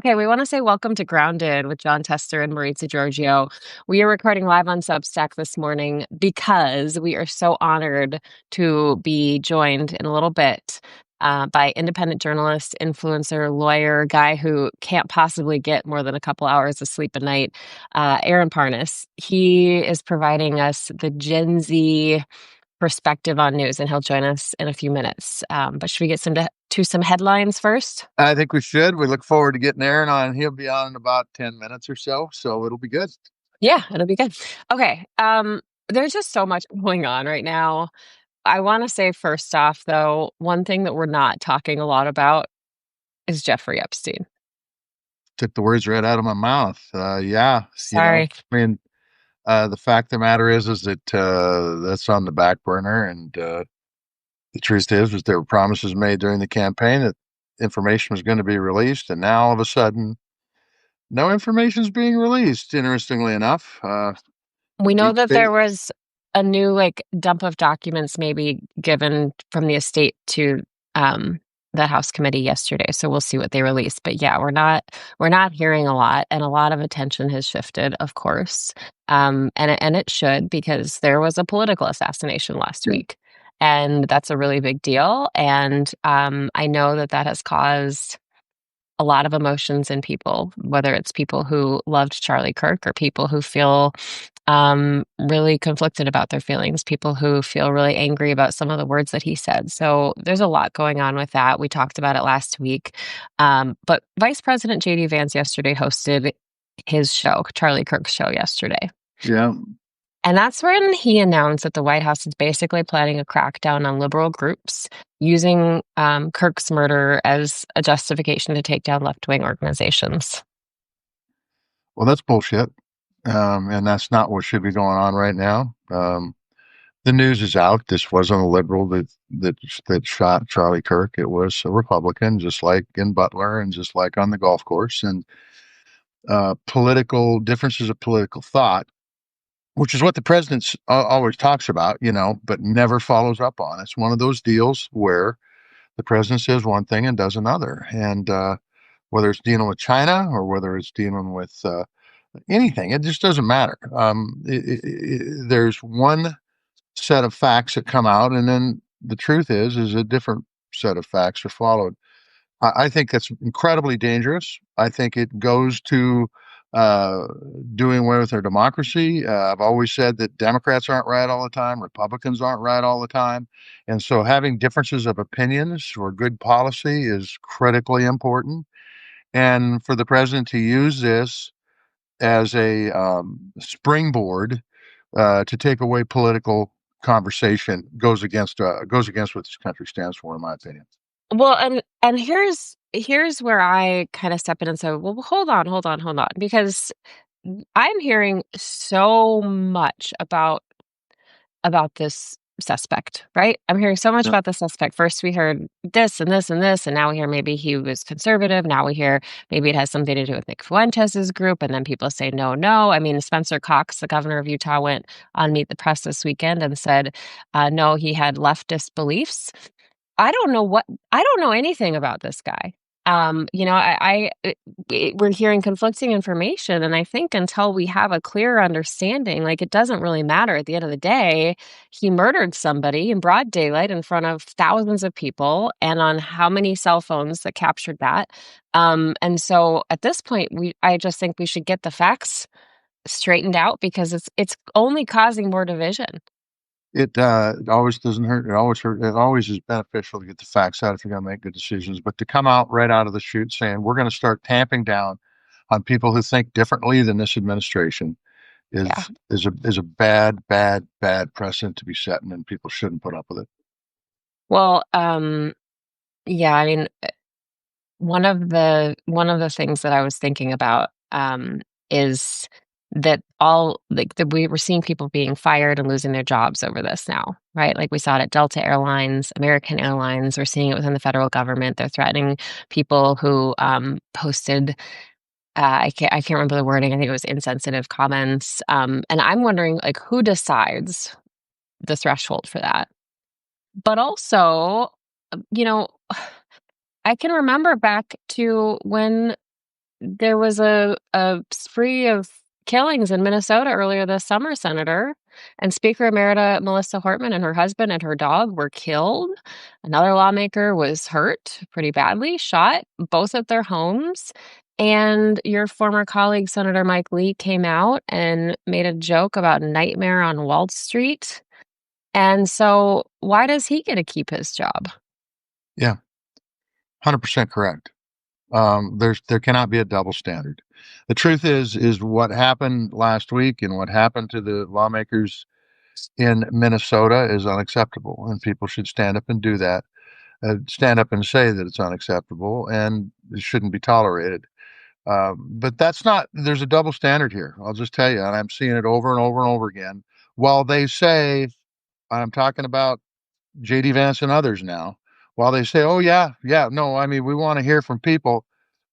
Okay, we want to say welcome to Grounded with John Tester and Maritza Giorgio. We are recording live on Substack this morning because we are so honored to be joined in a little bit by independent journalist, influencer, lawyer, guy who can't possibly get more than a couple hours of sleep a night, Aaron Parnas. He is providing us the Gen Z perspective on news, and he'll join us in a few minutes. But should we get to some headlines first? I think we should. We look forward to getting Aaron on. He'll be on in about 10 minutes or so it'll be good. Yeah, it'll be good. Okay. There's just so much going on right now. I want to say first off, though, one thing that we're not talking a lot about is Jeffrey Epstein. Took the words right out of my mouth. Yeah, Sorry. I mean, the fact of the matter is that that's on the back burner. And the truth is there were promises made during the campaign that information was going to be released. And now all of a sudden, no information is being released, interestingly enough. We know Deep that state. there was a new dump of documents maybe given from the estate to the House committee yesterday. So we'll see what they release. But yeah, we're not hearing a lot, and a lot of attention has shifted, of course. And it should, because there was a political assassination last week. And that's a really big deal. And I know that has caused a lot of emotions in people, whether it's people who loved Charlie Kirk or people who feel really conflicted about their feelings, people who feel really angry about some of the words that he said. So there's a lot going on with that. We talked about it last week. But Vice President J.D. Vance yesterday hosted his show, Charlie Kirk's show yesterday. Yeah. And that's when he announced that the White House is basically planning a crackdown on liberal groups using Kirk's murder as a justification to take down left-wing organizations. Well, that's bullshit. And that's not what should be going on right now. The news is out. This wasn't a liberal that shot Charlie Kirk. It was a Republican, just like in Butler and just like on the golf course. And political differences of political thought, which is what the president always talks about, but never follows up on. It's one of those deals where the president says one thing and does another. And whether it's dealing with China or whether it's dealing with anything, it just doesn't matter. There's one set of facts that come out, and then the truth is a different set of facts are followed. I think that's incredibly dangerous. I think it goes to uh, doing away with our democracy. I've always said that Democrats aren't right all the time, Republicans aren't right all the time, and so having differences of opinions for good policy is critically important. And for the president to use this as a springboard to take away political conversation goes against what this country stands for, in my opinion. Well, and here's where I kind of step in and say, well, hold on, because I'm hearing so much about this suspect, right? I'm hearing so much Yep. about the suspect. First, we heard this and this and this, and now we hear maybe he was conservative. Now we hear maybe it has something to do with Nick Fuentes' group, and then people say no, no. I mean, Spencer Cox, the governor of Utah, went on Meet the Press this weekend and said, no, he had leftist beliefs. I don't know anything about this guy. We're hearing conflicting information, and I think until we have a clear understanding, it doesn't really matter. At the end of the day, he murdered somebody in broad daylight in front of thousands of people, and on how many cell phones that captured that. And so at this point, I just think we should get the facts straightened out, because it's only causing more division. It always doesn't hurt. It always is beneficial to get the facts out if you're going to make good decisions. But to come out right out of the chute saying we're going to start tamping down on people who think differently than this administration Yeah. is a bad precedent to be setting, and people shouldn't put up with it. Well, yeah, I mean, one of the things that I was thinking about is that that we were seeing people being fired and losing their jobs over this now, right? Like we saw it at Delta Airlines, American Airlines. We're seeing it within the federal government. They're threatening people who posted. I can't remember the wording. I think it was insensitive comments. And I'm wondering, who decides the threshold for that? But also, you know, I can remember back to when there was a spree of killings in Minnesota earlier this summer, Senator, and Speaker Emerita Melissa Hortman and her husband and her dog were killed. Another lawmaker was hurt pretty badly, shot, both at their homes. And your former colleague, Senator Mike Lee, came out and made a joke about Nightmare on Wall Street. And so why does he get to keep his job? Yeah, 100% correct. There cannot be a double standard. The truth is what happened last week and what happened to the lawmakers in Minnesota is unacceptable, and people should stand up and do that. Stand up and say that it's unacceptable and it shouldn't be tolerated. But that's not. There's a double standard here. I'll just tell you, and I'm seeing it over and over and over again. While they say, I'm talking about JD Vance and others now, while they say, oh, yeah, yeah, no, I mean, we want to hear from people,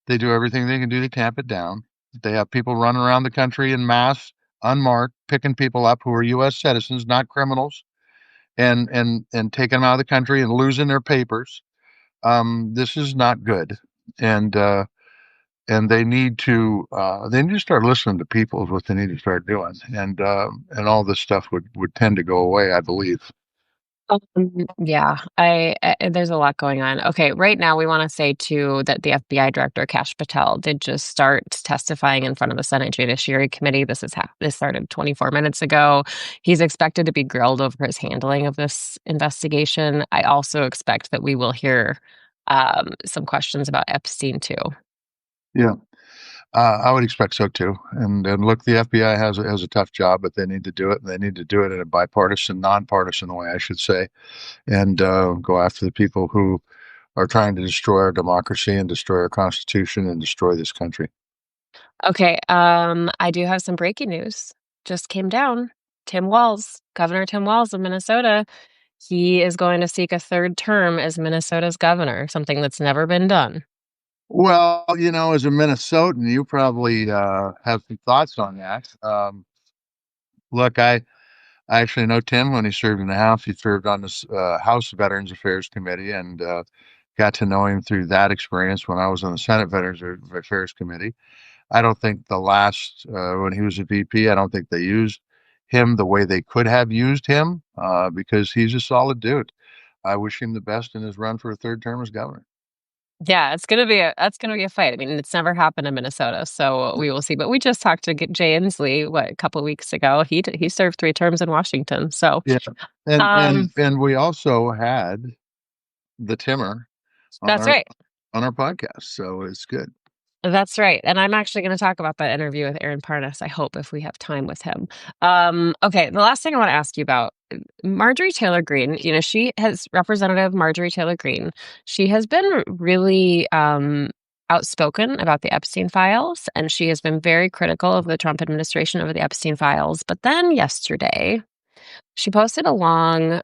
they do everything they can do to tamp it down. They have people running around the country in mass, unmarked, picking people up who are U.S. citizens, not criminals, and taking them out of the country and losing their papers. This is not good, and they need to start listening to people is what they need to start doing, and all this stuff would tend to go away, I believe. Yeah, there's a lot going on. Okay, right now we want to say too that the FBI Director Kash Patel did just start testifying in front of the Senate Judiciary Committee. This started 24 minutes ago. He's expected to be grilled over his handling of this investigation. I also expect that we will hear some questions about Epstein too. Yeah, I would expect so too. And look, the FBI has a tough job, but they need to do it, and they need to do it in a bipartisan, nonpartisan way, I should say, and go after the people who are trying to destroy our democracy and destroy our Constitution and destroy this country. Okay, I do have some breaking news. Just came down. Governor Tim Walz of Minnesota, he is going to seek a third term as Minnesota's governor, something that's never been done. Well, as a Minnesotan, you probably have some thoughts on that. Look, I actually know Tim when he served in the House. He served on the House Veterans Affairs Committee and got to know him through that experience when I was on the Senate Veterans Affairs Committee. I don't think when he was a VP, I don't think they used him the way they could have used him because he's a solid dude. I wish him the best in his run for a third term as governor. Yeah, that's gonna be a fight. I mean, it's never happened in Minnesota, so we will see. But we just talked to Jay Inslee a couple weeks ago. He served 3 terms in Washington. So, Yeah, and and um, and we also had the Timmer on that's our right. on our podcast, so it's good. That's right. And I'm actually going to talk about that interview with Aaron Parnas, I hope, if we have time with him. Okay, the last thing I want to ask you about Marjorie Taylor Greene, Representative Marjorie Taylor Greene, she has been really outspoken about the Epstein files, and she has been very critical of the Trump administration over the Epstein files. But then yesterday, she posted a long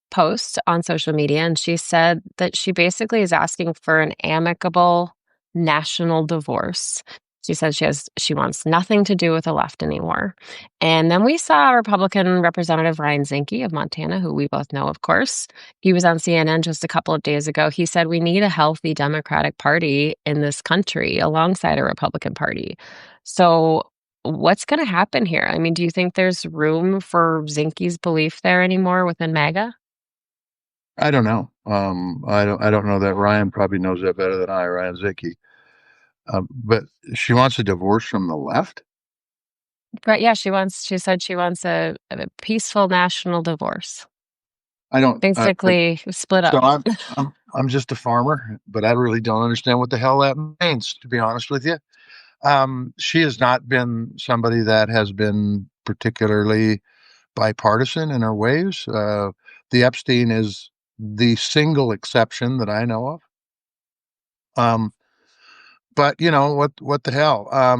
post on social media, and she said that she basically is asking for an amicable national divorce. She said she wants nothing to do with the left anymore. And then we saw Republican Representative Ryan Zinke of Montana, who we both know, of course. He was on CNN just a couple of days ago. He said we need a healthy Democratic Party in this country alongside a Republican Party. So what's going to happen here? I mean, do you think there's room for Zinke's belief there anymore within MAGA? I don't know. I don't know that Ryan probably knows that better than I, Ryan Zicke. But she wants a divorce from the left. But yeah, she said she wants a peaceful national divorce. I don't. Basically split So up. I'm just a farmer, but I really don't understand what the hell that means, to be honest with you. She has not been somebody that has been particularly bipartisan in her ways. The Epstein is the single exception that I know of. Um, but what the hell? I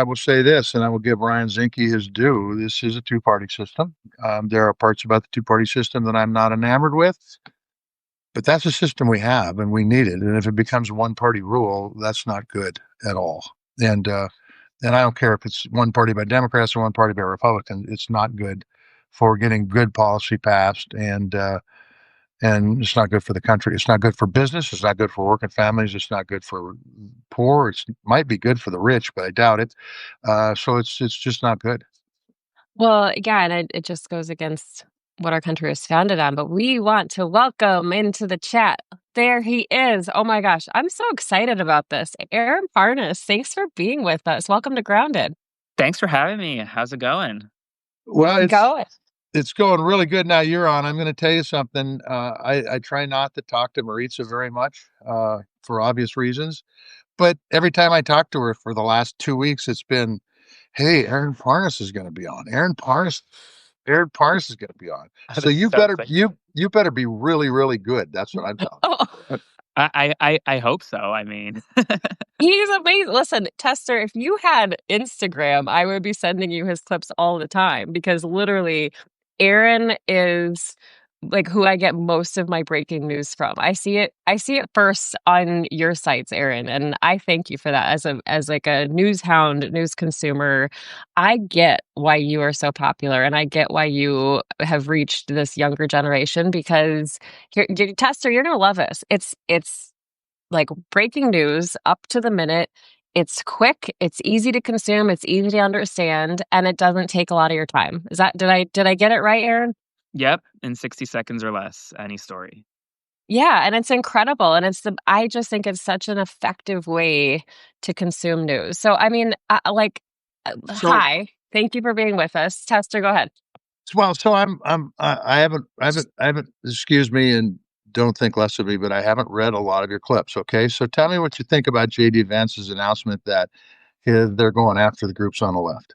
will say this, and I will give Ryan Zinke his due. This is a two-party system. There are parts about the two-party system that I'm not enamored with, but that's a system we have and we need it. And if it becomes one-party rule, that's not good at all. And I don't care if it's one party by Democrats or one party by Republicans. It's not good for getting good policy passed and it's not good for the country. It's not good for business. It's not good for working families. It's not good for poor. It might be good for the rich, but I doubt it. So it's just not good. Well, yeah, and it just goes against what our country is founded on. But we want to welcome into the chat. There he is. Oh my gosh, I'm so excited about this. Aaron Parnas, thanks for being with us. Welcome to Grounded. Thanks for having me. How's it going? Well, Go. it's going really good now. You're on. I'm going to tell you something. I try not to talk to Maritza very much for obvious reasons, but every time I talk to her for the last 2 weeks, it's been, "Hey, Aaron Parnas is going to be on. Aaron Parnas is going to be on. So This is you so better exciting. you better be really really good." That's what I'm telling Oh, you. I hope so. I mean, he's amazing. Listen, Tester, if you had Instagram, I would be sending you his clips all the time because literally Aaron is like who I get most of my breaking news from. I see it first on your sites, Aaron, and I thank you for that. As like a news hound, news consumer, I get why you are so popular and I get why you have reached this younger generation because Tester, you're gonna love this. It's like breaking news up to the minute. It's quick, it's easy to consume, it's easy to understand, and it doesn't take a lot of your time. Is that did I get it right, Aaron? yep, in 60 seconds or less, any story. Yeah, and it's incredible, and I just think it's such an effective way to consume news. So, I mean, So hi, thank you for being with us. Tester, go ahead. well, so I haven't. Excuse me, and don't think less of me, but I haven't read a lot of your clips. Okay, so tell me what you think about JD Vance's announcement that they're going after the groups on the left.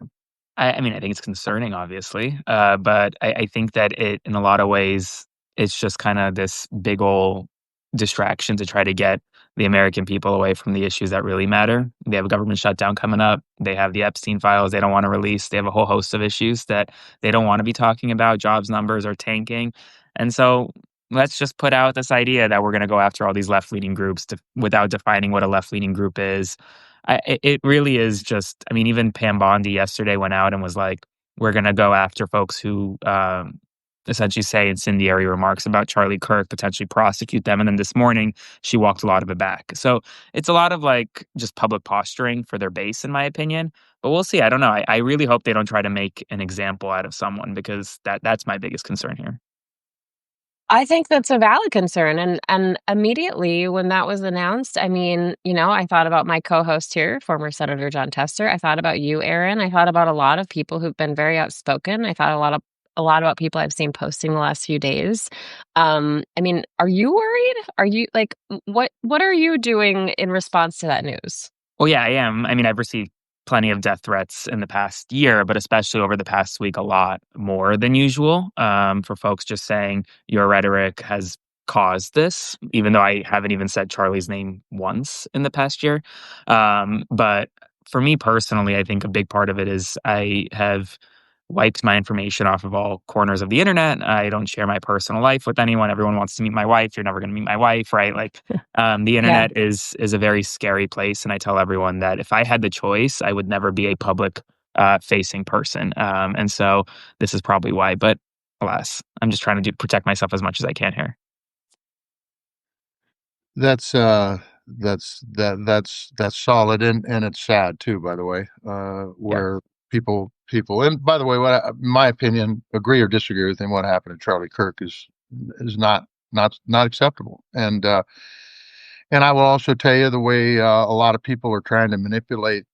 I mean, I think it's concerning, obviously, but I think that it, in a lot of ways, it's just kind of this big ol' distraction to try to get the American people away from the issues that really matter. They have a government shutdown coming up. They have the Epstein files they don't want to release. They have a whole host of issues that they don't want to be talking about. Jobs numbers are tanking, and so let's just put out this idea that we're going to go after all these left leaning groups without defining what a left leaning group is. It really is just, I mean, even Pam Bondi yesterday went out and was like, we're going to go after folks who essentially say incendiary remarks about Charlie Kirk, potentially prosecute them. And then this morning, she walked a lot of it back. So it's a lot of like just public posturing for their base, in my opinion. But we'll see. I don't know. I really hope they don't try to make an example out of someone because that's my biggest concern here. I think that's a valid concern, and immediately when that was announced, I mean, I thought about my co-host here, former Senator John Tester. I thought about you, Aaron. I thought about a lot of people who've been very outspoken. I thought a lot about people I've seen posting the last few days. I mean, are you worried? Are you like what are you doing in response to that news? Well, yeah, I am. I mean, I've received plenty of death threats in the past year, but especially over the past week, a lot more than usual, for folks just saying your rhetoric has caused this, even though I haven't even said Charlie's name once in the past year. But for me personally, I think a big part of it is I have wiped my information off of all corners of the internet. I don't share my personal life with anyone. Everyone wants to meet my wife. You're never going to meet my wife, right? Like, the Yeah. internet is a very scary place, and I tell everyone that if I had the choice, I would never be a public facing person. And so this is probably why. But alas, I'm just trying to protect myself as much as I can here. That's solid, and it's sad too, by the way, Yeah. where people and by the way, in my opinion, agree or disagree with him, what happened to Charlie Kirk is not acceptable. And I will also tell you the way a lot of people are trying to manipulate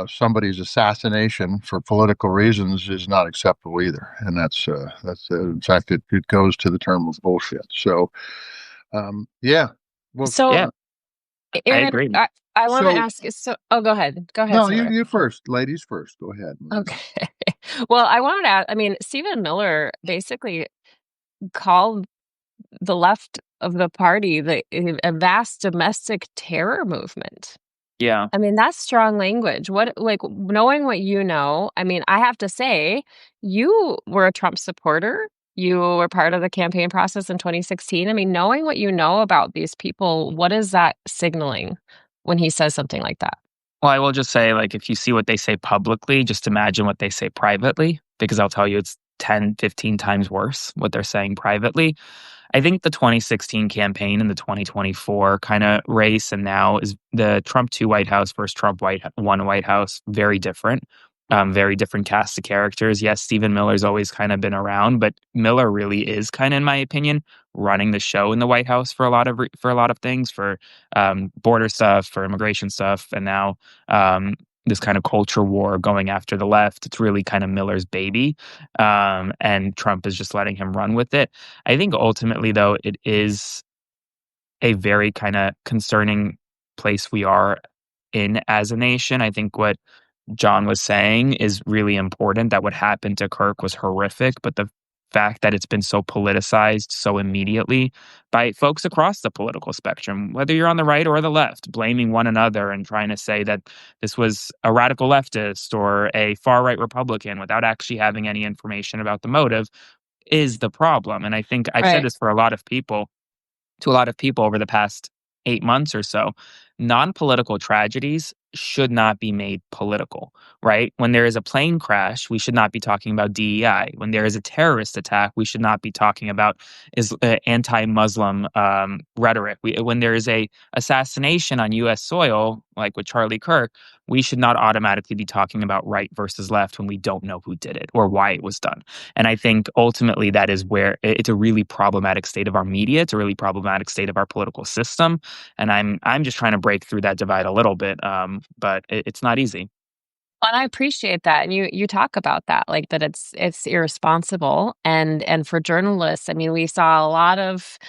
somebody's assassination for political reasons is not acceptable either. And that's in fact it goes to the term of bullshit. So yeah, well, So, Yeah, I Aaron, agree. I want to so ask. So, oh, go ahead. Go ahead, no, sir. you first, ladies first. Go ahead, Maria. Okay. Well, I wanted to ask, I mean, Stephen Miller basically called the left of the party a vast domestic terror movement. Yeah. I mean, that's strong language. What, like, knowing what you know, I mean, I have to say, you were a Trump supporter. You were part of the campaign process in 2016. I mean, knowing what you know about these people, what is that signaling when he says something like that? Well, I will just say, like, if you see what they say publicly, just imagine what they say privately, because I'll tell you it's 10, 15 times worse what they're saying privately. I think the 2016 campaign and the 2024 kinda race and now is the Trump 2 White House versus Trump 1 White House, very different cast of characters. Yes, Stephen Miller's always kinda been around, but Miller really is kinda, in my opinion, running the show in the White House for a lot of things, for, border stuff, for immigration stuff, and now, this kind of culture war going after the left. It's really kinda Miller's baby, and Trump is just letting him run with it. I think ultimately, though, it is a very kinda concerning place we are in as a nation. I think what John was saying is really important, that what happened to Kirk was horrific, but the fact that it's been so politicized so immediately by folks across the political spectrum, whether you're on the right or the left, blaming one another and trying to say that this was a radical leftist or a far right Republican without actually having any information about the motive is the problem. And I think I've said Right. this for a lot of people to a lot of people over the past 8 months or so, non-political tragedies should not be made political, right? When there is a plane crash, we should not be talking about DEI. When there is a terrorist attack, we should not be talking about anti-Muslim rhetoric. When there is a assassination on U.S. soil, like with Charlie Kirk, we should not automatically be talking about right versus left when we don't know who did it or why it was done. And I think ultimately that is where it's a really problematic state of our media. It's a really problematic state of our political system. And I'm just trying to break through that divide a little bit, but it's not easy. And I appreciate that, and you talk about that, like, that it's irresponsible, and for journalists, I mean, we saw a lot of,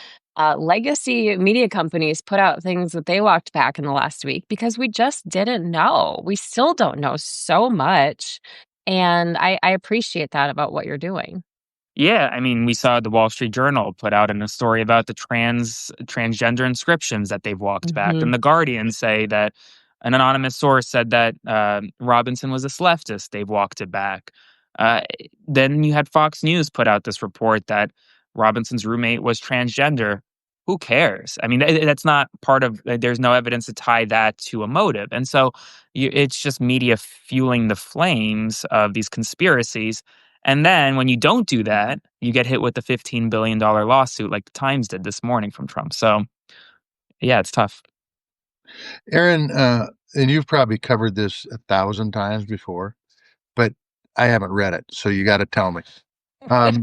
legacy media companies put out things that they walked back in the last week because we just didn't know. We still don't know so much, and I appreciate that about what you're doing. Yeah, I mean, we saw the Wall Street Journal put out in a story about the transgender inscriptions that they've walked back, and Mhm. the Guardian say that an anonymous source said that Robinson was a leftist. They've walked it back. Uh, then you had Fox News put out this report that Robinson's roommate was transgender. Who cares? I mean, that's not part of. There's no evidence to tie that to a motive, and so it's just media fueling the flames of these conspiracies, and then when you don't do that, you get hit with the $15 billion lawsuit like the Times did this morning from Trump. So, yeah, it's tough. Aaron, and you've probably covered this 1,000 times before, but I haven't read it, so you got to tell me.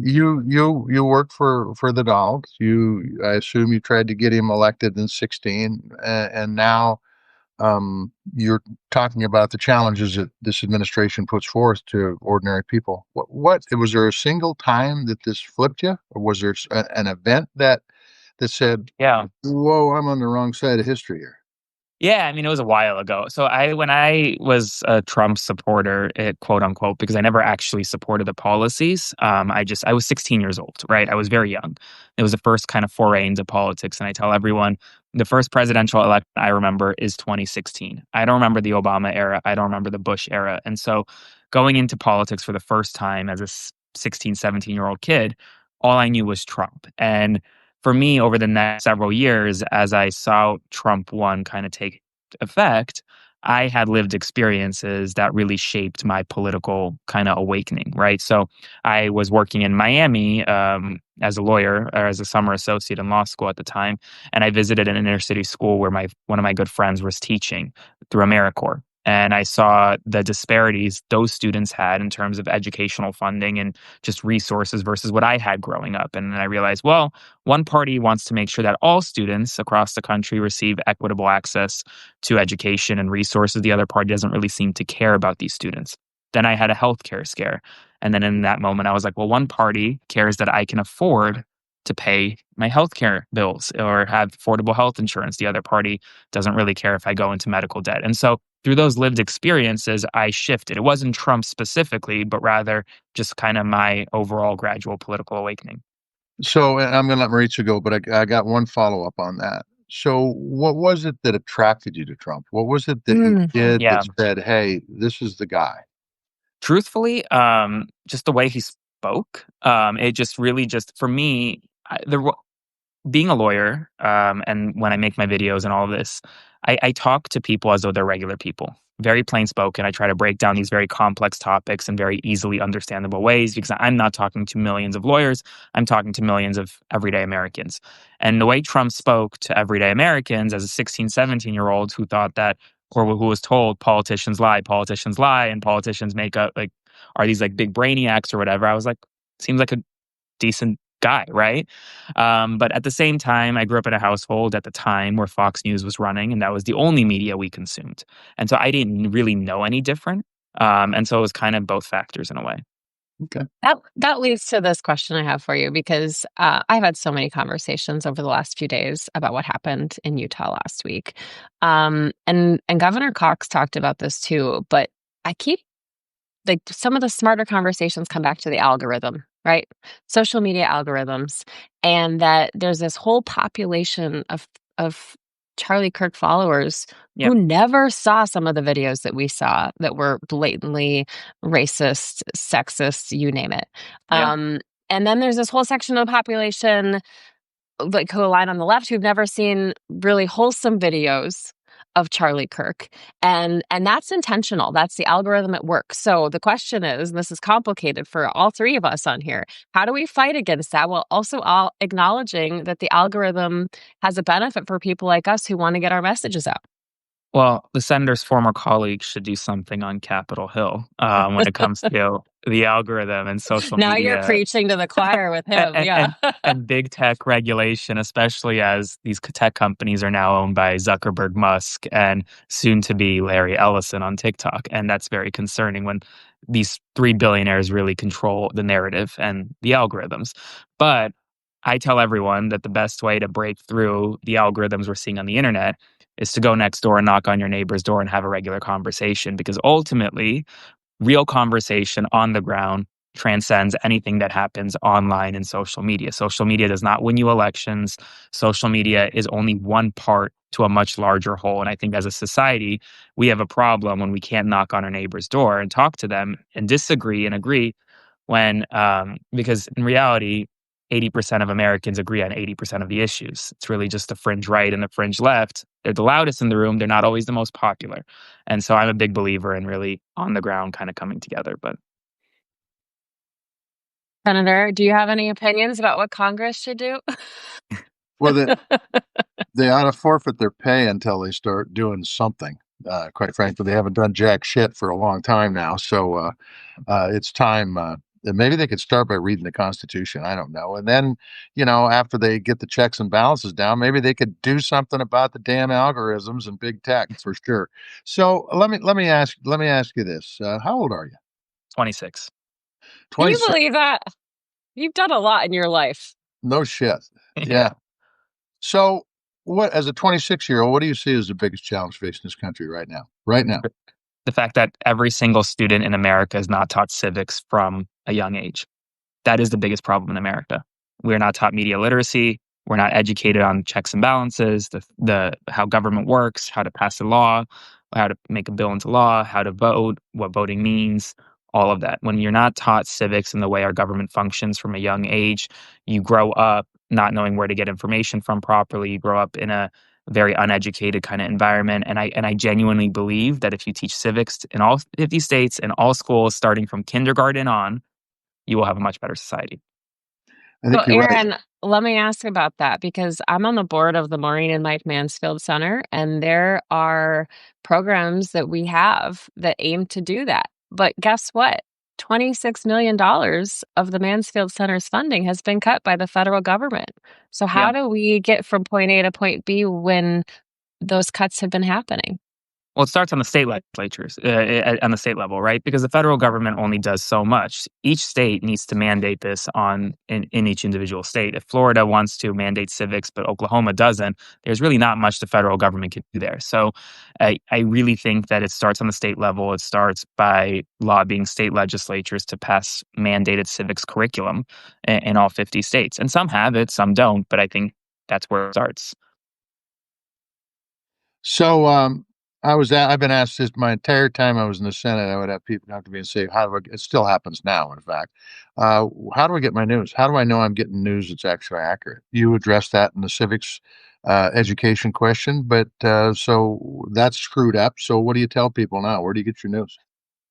You work for the Donald. I assume you tried to get him elected in 16, and now you're talking about the challenges that this administration puts forth to ordinary people. What was there a single time that this flipped you, or was there an event that said, Yeah. "Whoa, I'm on the wrong side of history here"? Yeah, I mean, it was a while ago. So when I was a Trump supporter, quote unquote, because I never actually supported the policies. I was 16 years old, right? I was very young. It was the first kind of foray into politics, and I tell everyone the first presidential election I remember is 2016. I don't remember the Obama era. I don't remember the Bush era, and so going into politics for the first time as a 16, 17-year-old kid, all I knew was Trump. And for me, over the next several years, as I saw Trump 1 kind of take effect, I had lived experiences that really shaped my political kind of awakening, right? So I was working in Miami as a lawyer or as a summer associate in law school at the time, and I visited an inner city school where my one of my good friends was teaching through AmeriCorps. And I saw the disparities those students had in terms of educational funding and just resources versus what I had growing up. And then I realized, well, one party wants to make sure that all students across the country receive equitable access to education and resources. The other party doesn't really seem to care about these students. Then I had a healthcare scare. And then in that moment, I was like, well, one party cares that I can afford to pay my healthcare bills or have affordable health insurance. The other party doesn't really care if I go into medical debt. And so through those lived experiences, I shifted. It wasn't Trump specifically, but rather just kind of my overall gradual political awakening. So, and I'm going to let Maritza go, but I got one follow up on that. So, what was it that attracted you to Trump? What was it that he did that Yeah. said, "Hey, this is the guy"? Truthfully, just the way he spoke, it just really just for me, being a lawyer, and when I make my videos and all of this, I talk to people as though they're regular people. very plain spoken. I try to break down these very complex topics in very easily understandable ways because I'm not talking to millions of lawyers. I'm talking to millions of everyday Americans. And the way Trump spoke to everyday Americans as a 16, 17-year-old who thought that, or who was told politicians lie, and politicians make up like, are these like big brainiacs or whatever. I was like, seems like a decent guy, right? But at the same time, I grew up in a household at the time where Fox News was running, and that was the only media we consumed. And so I didn't really know any different. And so it was kind of both factors in a way. Okay. That leads to this question I have for you because I've had so many conversations over the last few days about what happened in Utah last week, and Governor Cox talked about this too. But I keep like some of the smarter conversations come back to the algorithm, right? Social media algorithms, and that there's this whole population of Charlie Kirk followers who Yep. never saw some of the videos that we saw that were blatantly racist, sexist, you name it. Yep. Um, and then there's this whole section of the population like who align on the left who've never seen really wholesome videos of Charlie Kirk. And that's intentional. That's the algorithm at work. So the question is, and this is complicated for all three of us on here, how do we fight against that while also all acknowledging that the algorithm has a benefit for people like us who want to get our messages out? Well, the senator's former colleagues should do something on Capitol Hill when it comes to the algorithm and social Now you're media preaching to the choir with him. and Yeah. and and big tech regulation, especially as these tech companies are now owned by Zuckerberg, Musk, and soon to be Larry Ellison on TikTok, and that's very concerning when these three billionaires really control the narrative and the algorithms. But I tell everyone that the best way to break through the algorithms we're seeing on the internet is to go next door and knock on your neighbor's door and have a regular conversation because ultimately real conversation on the ground transcends anything that happens online and social media. Social media does not win you elections. Social media is only one part to a much larger whole. And I think as a society, we have a problem when we can't knock on our neighbor's door and talk to them and disagree and agree when, because in reality, 80% of Americans agree on 80% of the issues. It's really just the fringe right and the fringe left. They're the loudest in the room. They're not always the most popular. And so I'm a big believer in really on the ground kind of coming together. But Senator, do you have any opinions about what Congress should do? Well, they ought to forfeit their pay until they start doing something. Quite frankly, they haven't done jack shit for a long time now. So it's time. Maybe they could start by reading the Constitution. I don't know. And then, after they get the checks and balances down, maybe they could do something about the damn algorithms and big tech for sure. So let me ask you this: how old are you? 26. Can you 26. believe that? You've done a lot in your life. No shit. Yeah. Yeah. So, what as a 26-year-old, what do you see as the biggest challenge facing this country right now? Right now. The fact that every single student in America is not taught civics from a young age. That is the biggest problem in America. We're not taught media literacy. We're not educated on checks and balances, the how government works, how to pass a law, how to make a bill into law, how to vote, what voting means, all of that. When you're not taught civics and the way our government functions from a young age, you grow up not knowing where to get information from properly. You grow up in a very uneducated kind of environment. And I genuinely believe that if you teach civics in all 50 states and all schools starting from kindergarten on, you will have a much better society. I So, think you're right. Aaron, let me ask about that because I'm on the board of the Maureen and Mike Mansfield Center, and there are programs that we have that aim to do that. But guess what? $26 million of the Mansfield Center's funding has been cut by the federal government. So, Yeah. how do we get from point A to point B when those cuts have been happening? Well, it starts on the state legislatures, on the state level, right? Because the federal government only does so much. Each state needs to mandate this in each individual state. If Florida wants to mandate civics, but Oklahoma doesn't, there's really not much the federal government can do there. So I really think that it starts on the state level. It starts by lobbying state legislatures to pass mandated civics curriculum in all 50 states. And some have it, some don't, but I think that's where it starts. So, I've been asked this my entire time I was in the Senate. I would have people come to me and say, "How do I?" It still happens now, in fact. How do I get my news? How do I know I'm getting news that's actually accurate? You address that in the civics education question, but so that's screwed up. So what do you tell people now? Where do you get your news?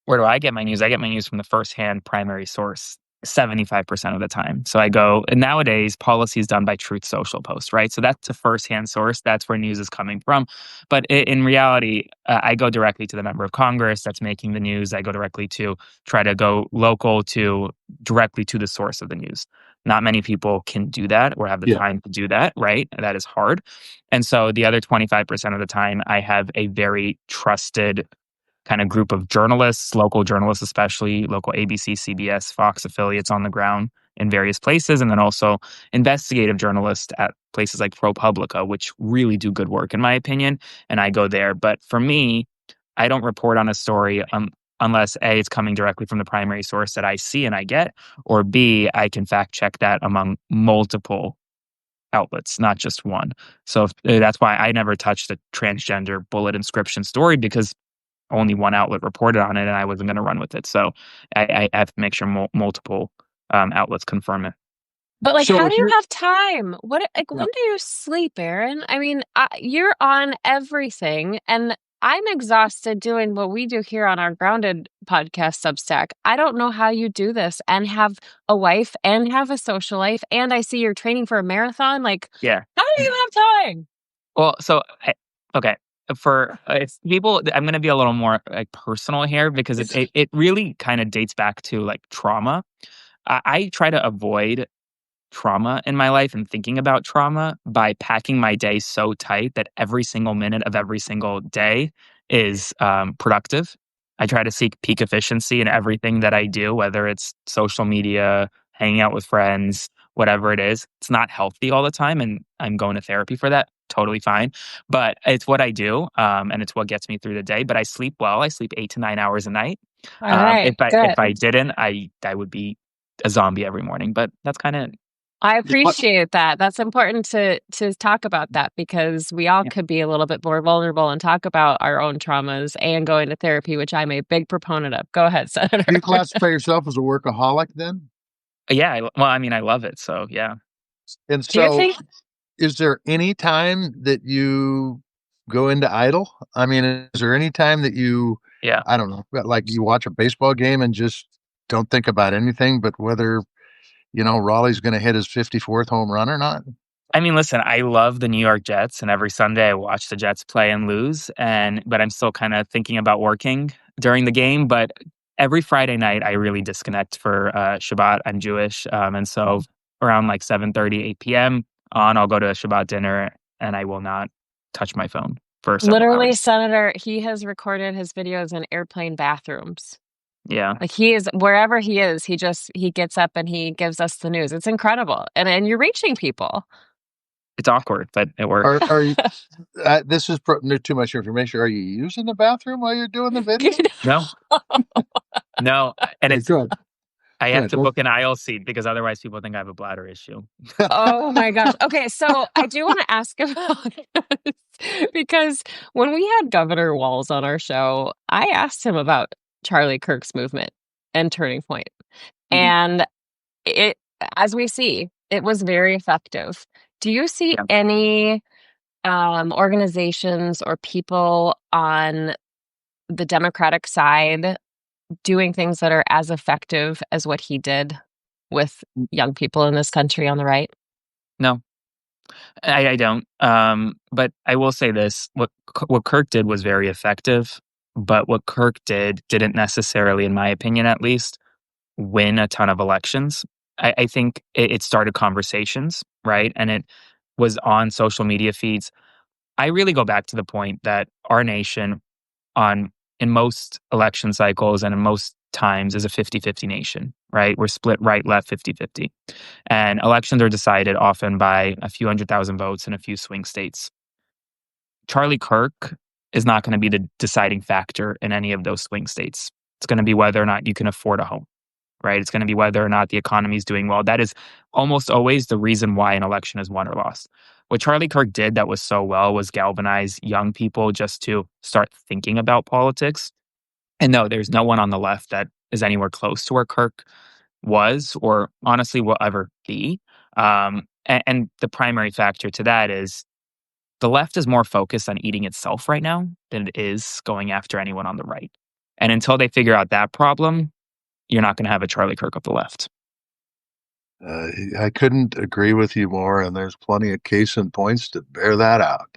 Where do I get my news? I get my news from the firsthand primary source 75% of the time. So I go, and nowadays policy is done by Truth Social posts, right? So that's a firsthand source. That's where news is coming from. But in reality, I go directly to the member of Congress that's making the news. I go directly to try to go local to directly to the source of the news. Not many people can do that or have the Yeah. time to do that, right? That is hard. And so the other 25% of the time, I have a very trusted kind of group of journalists, local journalists, especially local ABC, CBS, Fox affiliates on the ground in various places, and then also investigative journalists at places like ProPublica, which really do good work, in my opinion. And I go there. But for me, I don't report on a story unless A, it's coming directly from the primary source that I see and I get, or B, I can fact check that among multiple outlets, not just one. So that's why I never touched the transgender bullet inscription story because only one outlet reported on it, and I wasn't going to run with it. So I have to make sure multiple outlets confirm it. But, like, So how do if you you're, have time? yeah, When do you sleep, Aaron? I mean, you're on everything, and I'm exhausted doing what we do here on our Grounded podcast Substack. I don't know how you do this and have a wife and have a social life, and I see you're training for a marathon. Like, Yeah. how do you have time? Well, so okay. For if people, I'm going to be a little more like personal here because it really kind of dates back to like trauma. I try to avoid trauma in my life and thinking about trauma by packing my day so tight that every single minute of every single day is productive. I try to seek peak efficiency in everything that I do, whether it's social media, hanging out with friends, whatever it is. It's not healthy all the time, and I'm going to therapy for that. Totally fine, but it's what I do, and it's what gets me through the day. But I sleep well. I sleep 8 to 9 hours a night. All right, If good. I didn't, I would be a zombie every morning. But that's kind of I but appreciate that. That's important to talk about that because we all yeah. could be a little bit more vulnerable and talk about our own traumas and going to therapy, which I'm a big proponent of. Go ahead, Senator. do you classify yourself as a workaholic then? Yeah, well, I mean, I love it, so yeah. And Do you so think is there any time that you go into idle? I mean, is there any time that you, Yeah. I don't know, like you watch a baseball game and just don't think about anything but whether, Raleigh's going to hit his 54th home run or not? I mean, listen, I love the New York Jets, and every Sunday I watch the Jets play and lose, but I'm still kinda thinking about working during the game, but every Friday night, I really disconnect for, Shabbat. I'm Jewish, and so around, like, 7:30, 8 p.m. on, I'll go to a Shabbat dinner, and I will not touch my phone for several literally, hours. Senator, he has recorded his videos in airplane bathrooms. Yeah. Like he is wherever he is, he gets up and he gives us the news. It's incredible. And you're reaching people. It's awkward, but it works. Are you, this is too much information. Are you using the bathroom while you're doing the video? No, no, and Okay, it's good, I have good. to Well, book an aisle seat because otherwise people think I have a bladder issue. Oh my gosh. Okay, so I do want to ask about this because when we had Governor Walz on our show, I asked him about Charlie Kirk's movement and Turning Point. Mhm. And it, as we see, it was very effective. Do you see Yeah. any organizations or people on the Democratic side doing things that are as effective as what he did with young people in this country on the right? No, I don't. But I will say this: what Kirk did was very effective. But what Kirk did didn't necessarily, in my opinion, at least, win a ton of elections. I think it started conversations, right, and it was on social media feeds. I really go back to the point that our nation on in most election cycles and in most times is a 50-50 nation, right? We're split right, left 50-50. And elections are decided often by a few 100,000 votes in a few swing states. Charlie Kirk is not going to be the deciding factor in any of those swing states. It's going to be whether or not you can afford a home, right? It's going to be whether or not the economy is doing well. That is almost always the reason why an election is won or lost. What Charlie Kirk did that was so well was galvanize young people just to start thinking about politics. And no, there's no one on the left that is anywhere close to where Kirk was or honestly will ever be. And the primary factor to that is the left is more focused on eating itself right now than it is going after anyone on the right. And until they figure out that problem, you're not gonna have a Charlie Kirk of the left. Uh, I couldn't agree with you more, and there's plenty of case and points to bear that out.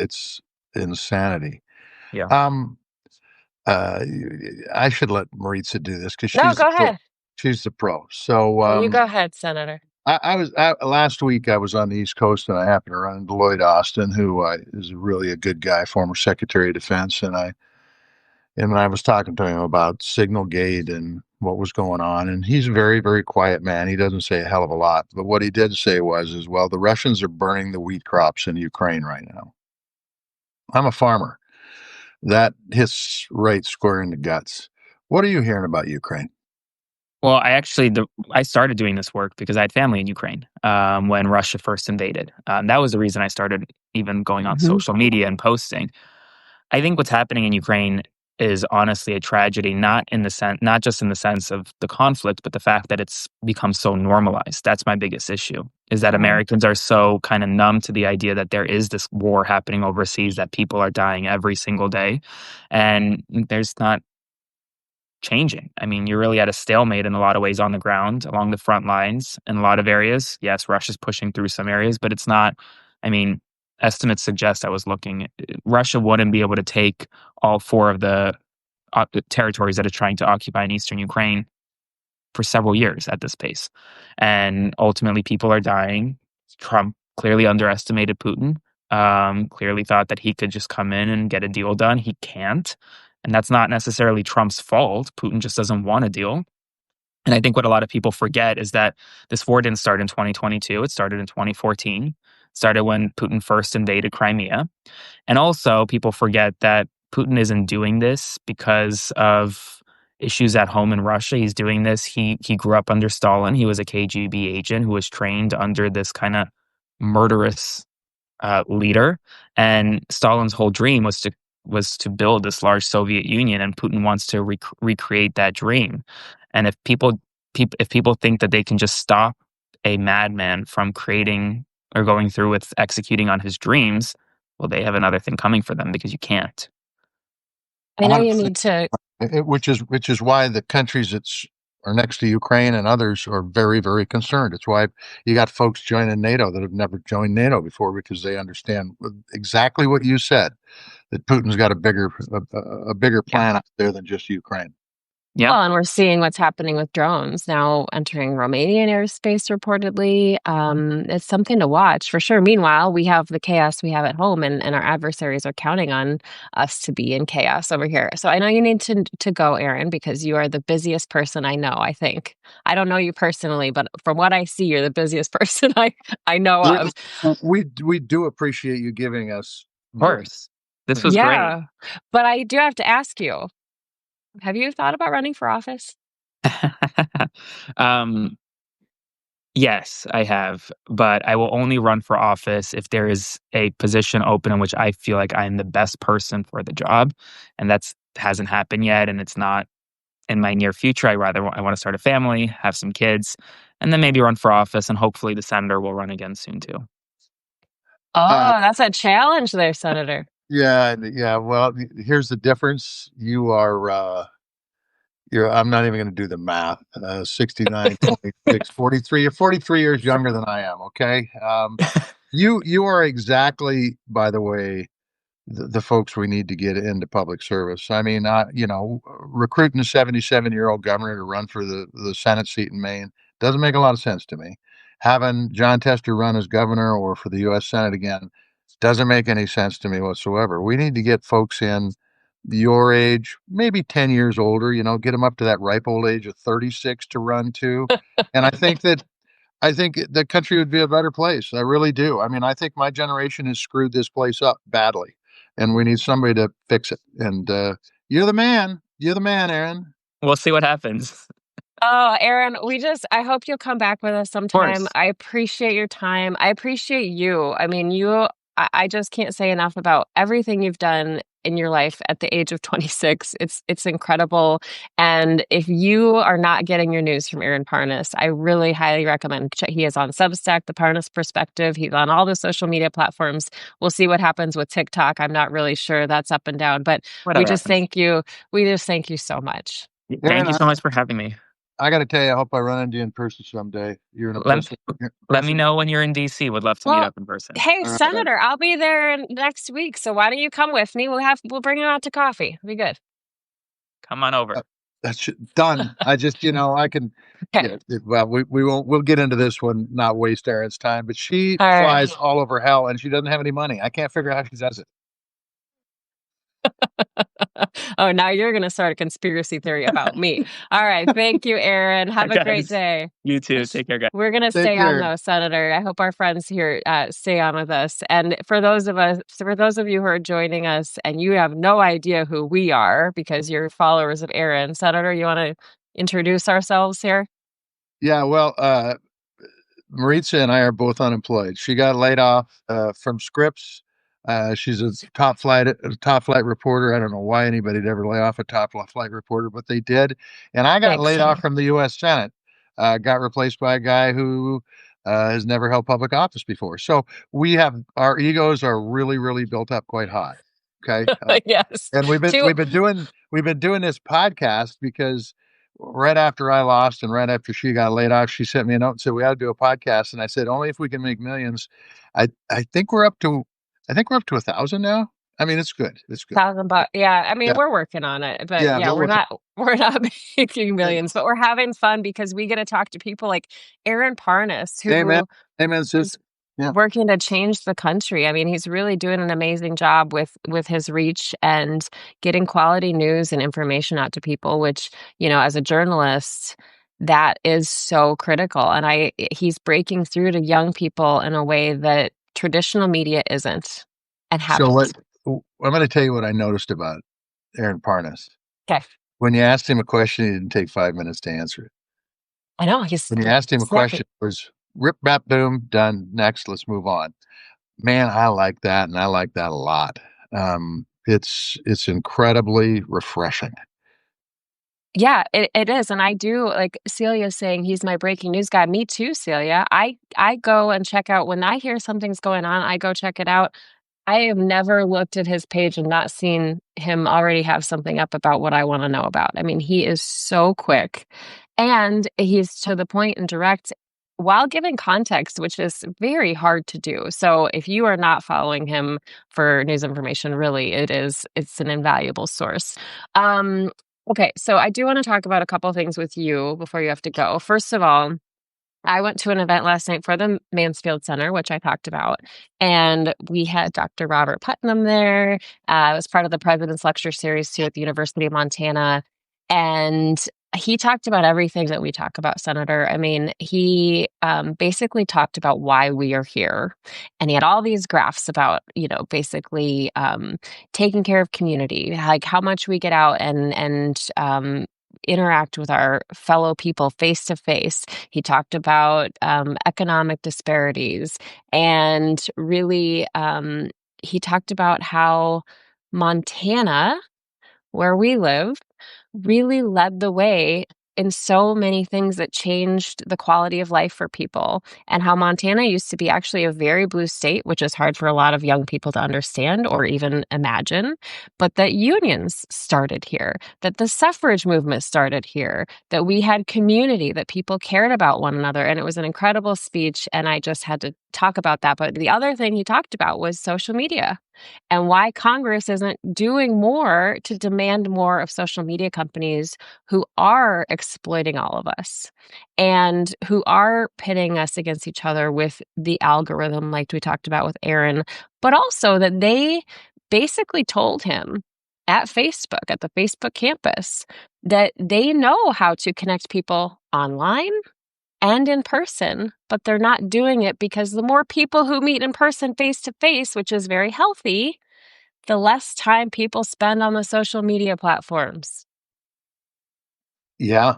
It's insanity. Yeah. Um, uh, I should let Maritza do this because No, she's the go pro. ahead. She's the pro. So You go ahead, Senator. last week I was on the East Coast and I happened to run into Lloyd Austin, who is really a good guy, former Secretary of Defense, and when I was talking to him about Signal Gate and what was going on, and he's a very, very quiet man. He doesn't say a hell of a lot, but what he did say is, well, the Russians are burning the wheat crops in Ukraine right now. I'm a farmer. That hits right square in the guts. What are you hearing about Ukraine? Well, I started doing this work because I had family in Ukraine when Russia first invaded. That was the reason I started even going on Mhm. social media and posting. I think what's happening in Ukraine is honestly a tragedy, not just in the sense of the conflict, but the fact that it's become so normalized. That's my biggest issue. Is that Mhm. Americans are so kind of numb to the idea that there is this war happening overseas, that people are dying every single day, and there's not changing. I mean, you're really at a stalemate in a lot of ways on the ground, along the front lines in a lot of areas. Yes, Russia's pushing through some areas, but it's not. I mean, estimates suggest, I was looking, Russia wouldn't be able to take all four of the territories that it's trying to occupy in eastern Ukraine for several years at this pace. And ultimately, people are dying. Trump clearly underestimated Putin, clearly thought that he could just come in and get a deal done. He can't. And that's not necessarily Trump's fault. Putin just doesn't want a deal. And I think what a lot of people forget is that this war didn't start in 2022. It started in 2014. It started when Putin first invaded Crimea. And also, people forget that Putin isn't doing this because of issues at home in Russia. He's doing this. He grew up under Stalin. He was a KGB agent who was trained under this kind of murderous leader. And Stalin's whole dream was to build this large Soviet Union, and Putin wants to recreate that dream. And if people think that they can just stop a madman from creating or going through with executing on his dreams, well, they have another thing coming for them because you can't. I know you 100%. need to. Which is why the countries are next to Ukraine and others are very, very concerned. It's why you got folks joining NATO that have never joined NATO before because they understand exactly what you said, that Putin's got a bigger Yeah. plan out there than just Ukraine. Yeah. Well, and we're seeing what's happening with drones now entering Romanian airspace reportedly. It's something to watch for sure. Meanwhile, we have the chaos we have at home, and our adversaries are counting on us to be in chaos over here. So I know you need to go, Aaron, because you are the busiest person I know. I think I don't know you personally, but from what I see, you're the busiest person I know We of. we do appreciate you giving us Of your course. This was great. Yeah, but I do have to ask you: have you thought about running for office? um, yes, I have, but I will only run for office if there is a position open in which I feel like I'm the best person for the job, and that's hasn't happened yet, and it's not in my near future. I want to start a family, have some kids, and then maybe run for office, and hopefully the senator will run again soon too. uh, Oh, that's a challenge there, Senator. yeah, yeah. Well, here's the difference. I'm not even going to do the math. 69, 26, 43. You're 43 years younger than I am. Okay. You are exactly, by the way, the folks we need to get into public service. I mean, recruiting a 77-year-old governor to run for the Senate seat in Maine doesn't make a lot of sense to me. Having John Tester run as governor or for the U.S. Senate again doesn't make any sense to me whatsoever. We need to get folks in your age, maybe 10 years older, get them up to that ripe old age of 36 to run too. And I think the country would be a better place. I really do. I mean, I think my generation has screwed this place up badly, and we need somebody to fix it. And you're the man. You're the man, Aaron. We'll see what happens. Oh, Aaron, I hope you'll come back with us Of sometime. course. I appreciate your time. I appreciate you. I mean, I just can't say enough about everything you've done in your life at the age of 26. It's incredible. And if you are not getting your news from Aaron Parnas, I really highly recommend. He is on Substack, The Parnas Perspective. He's on all the social media platforms. We'll see what happens with TikTok. I'm not really sure. That's up and down. But we Whatever just happens. thank you. We just thank you so much. Thank Aaron, you so much for having me. I got to tell you, I hope I run into you in person someday. You're in a Let place in let me person. know when you're in DC. Would love to meet Well, up in person. hey, All right. Senator, I'll be there next week. So why don't you come with me? We'll bring you out to coffee. It'll be good. Come on Uh, over. That's done. I just, I can, Okay. yeah, well, we won't, we'll get into this one, not waste Aaron's time, but she All right. flies all over hell and she doesn't have any money. I can't figure out how she does it. Oh, now you're going to start a conspiracy theory about me. All right. Thank you, Aaron. Have a great Guys, day. you too. Take care, guys. We're going to Take stay on care. though, Senator. I hope our friends here stay on with us. And for those of you who are joining us and you have no idea who we are because you're followers of Aaron, Senator, you want to introduce ourselves here? Yeah, well, Maritza and I are both unemployed. She got laid off from Scripps. She's a top flight reporter. I don't know why anybody'd ever lay off a top flight reporter, but they did. And I got Thanks, laid off Senator. from the U.S. Senate. Got replaced by a guy who has never held public office before. So we have our egos are really, really built up quite high. Okay, Yes. and Two. we've been doing this podcast because right after I lost and right after she got laid off, she sent me a note and said we ought to do a podcast. And I said only if we can make millions. I think we're up to 1,000 now. I mean, it's good. It's good. $1,000. Yeah, I mean, Yeah, we're working on it, but yeah. yeah, But we're not making millions, thanks. but we're having fun because we get to talk to people like Aaron Parnas, Amen. who Amen, sis. is Yeah. working to change the country. I mean, he's really doing an amazing job with his reach and getting quality news and information out to people, which, as a journalist, that is so critical. And he's breaking through to young people in a way that traditional media isn't and So haven't. I'm going to tell you what I noticed about Aaron Parnas. Okay. When you asked him a question, he didn't take 5 minutes to answer it. I know he's When you asked him a snappy. question, it was rip, rap, boom, done. Next, let's move on. Man, I like that, and I like that a lot. It's incredibly refreshing. Yeah, it is. And I do like Celia saying he's my breaking news guy. Me too, Celia. I go and check out when I hear something's going on, I go check it out. I have never looked at his page and not seen him already have something up about what I want to know about. I mean, he is so quick and he's to the point and direct while giving context, which is very hard to do. So if you are not following him for news information, really, it's an invaluable source. Um, okay, so I do want to talk about a couple things with you before you have to go. First of all, I went to an event last night for the Mansfield Center, which I talked about, and we had Dr. Robert Putnam there. It was part of the President's Lecture Series too at the University of Montana, and he talked about everything that we talk about, Senator. I mean, he basically talked about why we are here, and he had all these graphs about, basically taking care of community, like how much we get out and interact with our fellow people face to face. He talked about economic disparities and really he talked about how Montana, where we live, really led the way in so many things that changed the quality of life for people, and how Montana used to be actually a very blue state, which is hard for a lot of young people to understand or even imagine, but that unions started here, that the suffrage movement started here, that we had community, that people cared about one another. And it was an incredible speech, and I just had to talk about that. But the other thing he talked about was social media and why Congress isn't doing more to demand more of social media companies who are exploiting all of us and who are pitting us against each other with the algorithm, like we talked about with Aaron, but also that they basically told him at Facebook, at the Facebook campus, that they know how to connect people online and in person, but they're not doing it because the more people who meet in person face to face, which is very healthy, the less time people spend on the social media platforms. Yeah,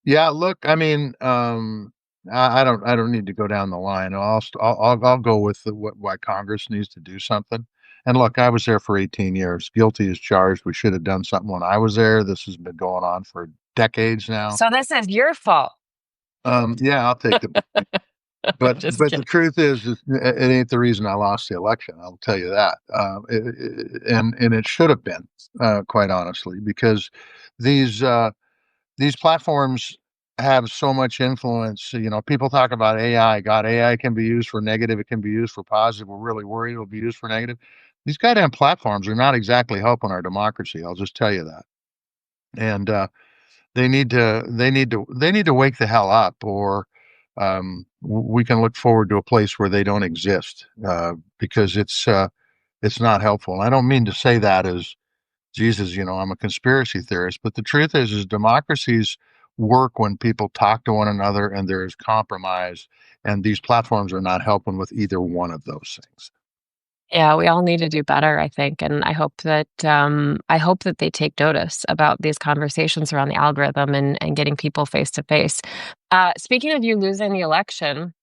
yeah. Look, I mean, I don't need to go down the line. I'll go with why Congress needs to do something, And look, I was there for 18 years. Guilty as charged. We should have done something when I was there. This has been going on for decades now. So this is your fault. Yeah, I'll take the blame. Just But the kidding. truth is, it ain't the reason I lost the election. I'll tell you that. And it should have been, quite honestly, because these these platforms have so much influence. You know, people talk about AI. God, AI can be used for negative. It can be used for positive. We're really worried it'll be used for negative. These goddamn platforms are not exactly helping our democracy. I'll just tell you that. And they need to wake the hell up, or we can look forward to a place where they don't exist, because it's not helpful. And I don't mean to say that as Jesus, you know, I'm a conspiracy theorist, but the truth is democracies work when people talk to one another and there is compromise, and these platforms are not helping with either one of those things. Yeah, we all need to do better, I think, and I hope that they take notice about these conversations around the algorithm and getting people face to face. Speaking of you losing the election,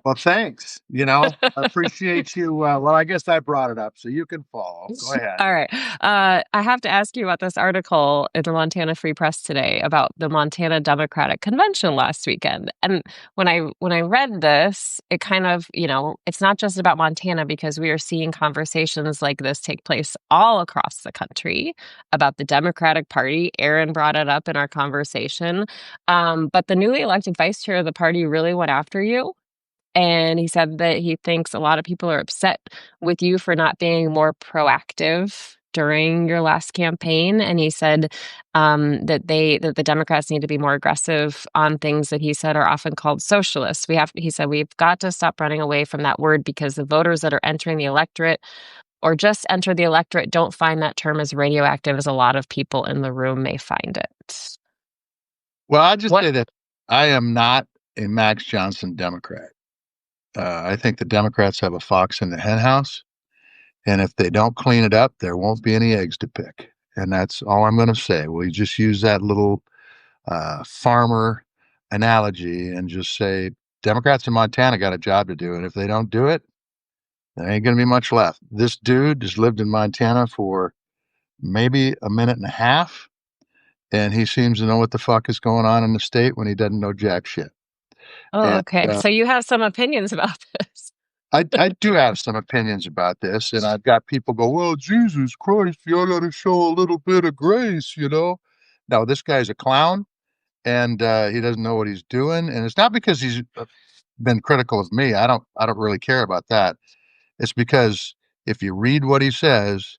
Well, thanks. You know, I appreciate you. Well, I guess I brought it up, so you can follow. Go ahead. all right. I have to ask you about this article in the Montana Free Press today about the Montana Democratic Convention last weekend. And when I read this, it kind of, it's not just about Montana, because we are seeing conversations like this take place all across the country about the Democratic Party. Aaron brought it up in our conversation. But the newly elected vice chair of the party really went after you. And he said that he thinks a lot of people are upset with you for not being more proactive during your last campaign. And he said that the Democrats need to be more aggressive on things that he said are often called socialists. He said we've got to stop running away from that word, because the voters that are entering the electorate or just enter the electorate don't find that term as radioactive as a lot of people in the room may find it. Well, I just What? say that I am not a Max Johnson Democrat. I think the Democrats have a fox in the henhouse, and if they don't clean it up, there won't be any eggs to pick. And that's all I'm going to say. We just use that little farmer analogy and just say Democrats in Montana got a job to do, and if they don't do it, there ain't going to be much left. This dude has lived in Montana for maybe a minute and a half, and he seems to know what the fuck is going on in the state when he doesn't know jack shit. Oh, And okay. So you have some opinions about this. I do have some opinions about this, and I've got people go, well, Jesus Christ, you got to show a little bit of grace, you know? No, this guy's a clown, and he doesn't know what he's doing, and it's not because he's been critical of me. I don't really care about that. It's because if you read what he says,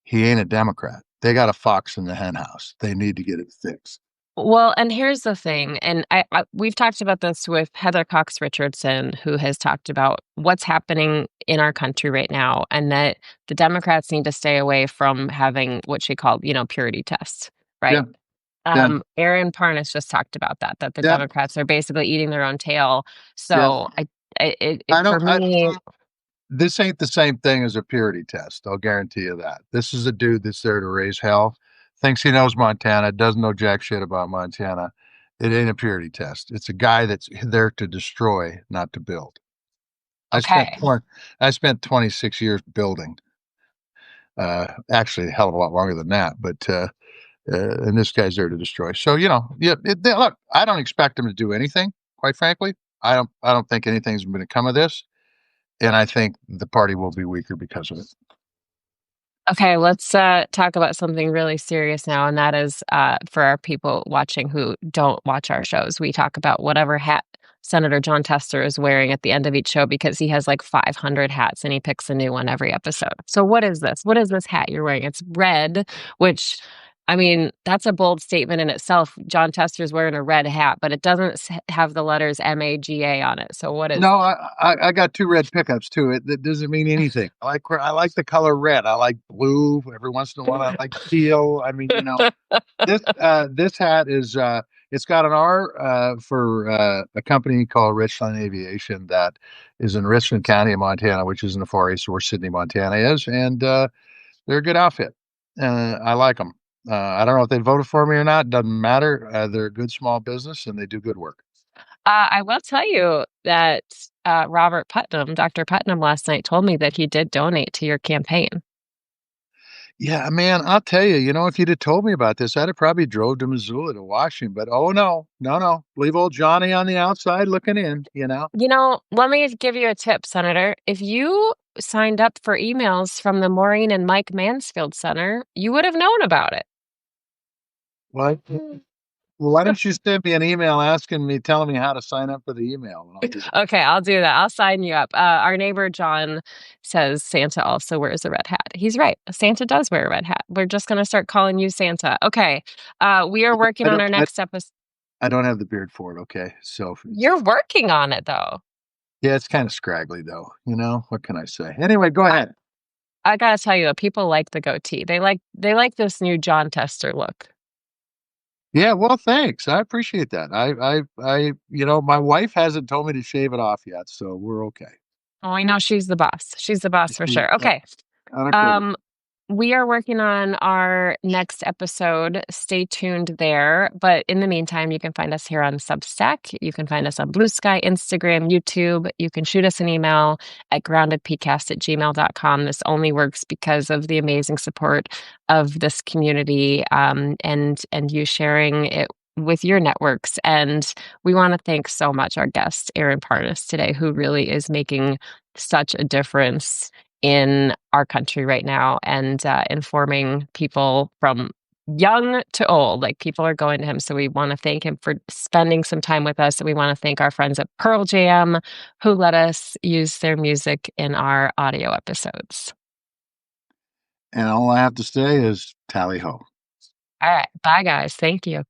he ain't a Democrat. They got a fox in the henhouse. They need to get it fixed. Well, and here's the thing, and we've talked about this with Heather Cox Richardson, who has talked about what's happening in our country right now, and that the Democrats need to stay away from having what she called, purity tests, Yeah, right? yeah, Aaron Parnas just talked about that the yeah, Democrats are basically eating their own tail. yeah. So I for don't. me, This ain't the same thing as a purity test. I'll guarantee you that. This is a dude that's there to raise hell. Thinks he knows Montana. Doesn't know jack shit about Montana. It ain't a purity test. It's a guy that's there to destroy, not to build. I spent okay. 20, I spent 26 years building. Actually, a hell of a lot longer than that. But and this guy's there to destroy. So yeah. Look, I don't expect him to do anything. Quite frankly, I don't think anything's going to come of this, and I think the party will be weaker because of it. Okay, let's talk about something really serious now, and that is for our people watching who don't watch our shows. We talk about whatever hat Senator John Tester is wearing at the end of each show, because he has like 500 hats and he picks a new one every episode. So what is this? What is this hat you're wearing? It's red, which, I mean, that's a bold statement in itself. John Tester's wearing a red hat, but it doesn't have the letters MAGA on it. So what is No, I got two red pickups too. That doesn't mean anything. I like the color red. I like blue. Every once in a while, I like teal. I mean, this hat is it's got an R for a company called Richland Aviation that is in Richland County in Montana, which is in the far east where Sydney, Montana is, and they're a good outfit. I like them. I don't know if they voted for me or not. Doesn't matter. They're a good small business and they do good work. I will tell you that Robert Putnam, Dr. Putnam, last night told me that he did donate to your campaign. Yeah, man, I'll tell you, if you'd have told me about this, I'd have probably drove to Missoula to watch him. But oh no, no, no. Leave old Johnny on the outside looking in. Let me give you a tip, Senator. If you signed up for emails from the Maureen and Mike Mansfield Center, you would have known about it. What? Well, why don't you send me an email telling me how to sign up for the email, and I'll do that. Okay, I'll do that. I'll sign you up. Our neighbor John says Santa also wears a red hat. He's right. Santa does wear a red hat. We're just going to start calling you Santa. Okay. We are working I on don't, our I, next episode. I don't have the beard for it. Okay, so You're working on it, though. yeah, it's kind of scraggly though. What can I say? Anyway, go I, ahead. I gotta tell you, people like the goatee. They like this new John Tester look. Yeah, well, thanks. I appreciate that. My wife hasn't told me to shave it off yet, so we're okay. Oh, I know she's the boss. She's the boss for sure. Okay. Unequivocal. Um, we are working on our next episode. Stay tuned there. But in the meantime, you can find us here on Substack. You can find us on Blue Sky, Instagram, YouTube. You can shoot us an email at groundedpcast@gmail.com. This only works because of the amazing support of this community, and you sharing it with your networks. And we want to thank so much our guest, Aaron Parnas, today, who really is making such a difference in our country right now, and informing people from young to old. Like, people are going to him. So we want to thank him for spending some time with us. And we want to thank our friends at Pearl Jam who let us use their music in our audio episodes. And all I have to say is tally ho. All right. Bye, guys. Thank you.